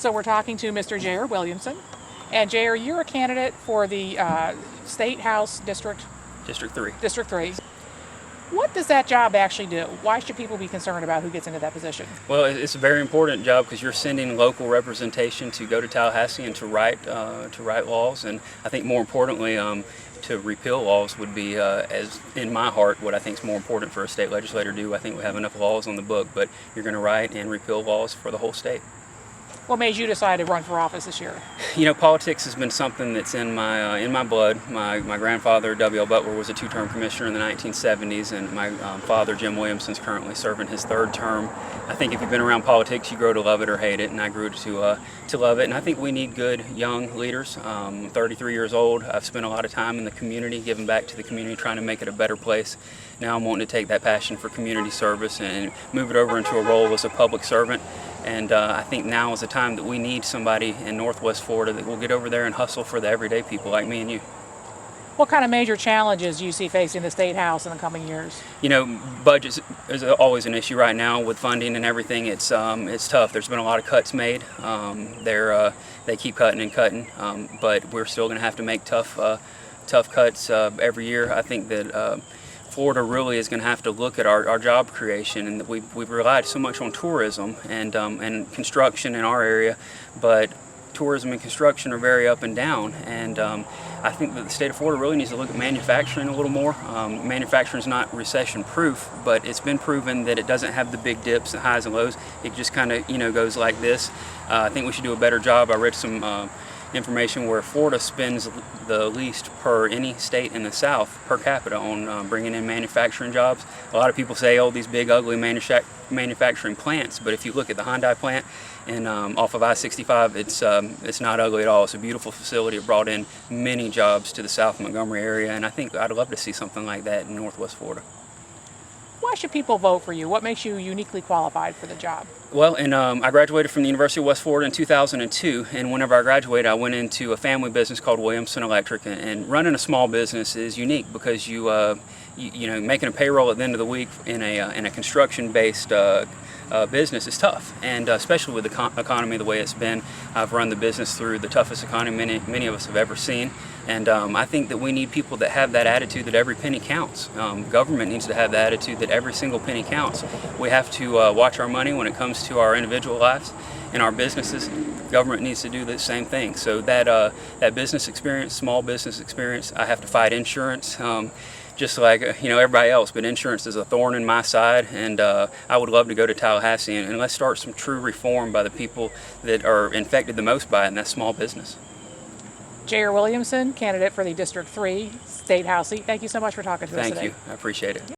So we're talking to Mr. J.R. Williamson. And J.R., you're a candidate for the State House District 3. District 3. What does that job actually do? Why should people be concerned about who gets into that position? Well, it's a very important job because you're sending local representation to go to Tallahassee and to write laws, and I think more importantly, to repeal laws would be, as in my heart, what I think is more important for a state legislator to do. I think we have enough laws on the book, but you're going to write and repeal laws for the whole state. What made you decide to run for office this year? You know, politics has been something that's in my blood. My grandfather, W.L. Butler, was a two-term commissioner in the 1970s, and my father, Jim Williamson, is currently serving his third term. I think if you've been around politics, you grow to love it or hate it, and I grew to love it. And I think we need good young leaders. I'm 33 years old. I've spent a lot of time in the community, giving back to the community, trying to make it a better place. Now I'm wanting to take that passion for community service and move it over into a role as a public servant. And I think now is the time that we need somebody in Northwest Florida that will get over there and hustle for the everyday people like me and you. What kind of major challenges do you see facing the State House in the coming years? You know, budgets is always an issue right now with funding and everything. It's tough. There's been a lot of cuts made. They keep cutting and cutting, but we're still going to have to make tough cuts every year. I think that Florida really is going to have to look at our job creation, and we've relied so much on tourism and construction in our area, but tourism and construction are very up and down, and I think that the state of Florida really needs to look at manufacturing a little more. Manufacturing is not recession proof, but it's been proven that it doesn't have the big dips, the highs and lows. It just kind of goes like this. I think we should do a better job. I read some information where Florida spends the least per any state in the South per capita on bringing in manufacturing jobs. A lot of people say, oh, these big ugly manufacturing plants, but if you look at the Hyundai plant and off of I-65, it's not ugly at all. It's a beautiful facility. It brought in many jobs to the South Montgomery area, and I think I'd love to see something like that in Northwest Florida. Why should people vote for you? What makes you uniquely qualified for the job? Well, I graduated from the University of West Florida in 2002, and whenever I graduated, I went into a family business called Williamson Electric, and running a small business is unique because you know, making a payroll at the end of the week in a construction-based business is tough, and especially with the economy the way it's been. I've run the business through the toughest economy many of us have ever seen, and I think that we need people that have that attitude that every penny counts. Government needs to have the attitude that every single penny counts. We have to watch our money when it comes to our individual lives and our businesses. Government needs to do the same thing. So that business experience, small business experience, I have to fight insurance. Just like everybody else, but insurance is a thorn in my side, and I would love to go to Tallahassee and let's start some true reform by the people that are infected the most by it, and that's small business. J.R. Williamson, candidate for the District 3 State House seat. Thank you so much for talking to us today. Thank you. I appreciate it.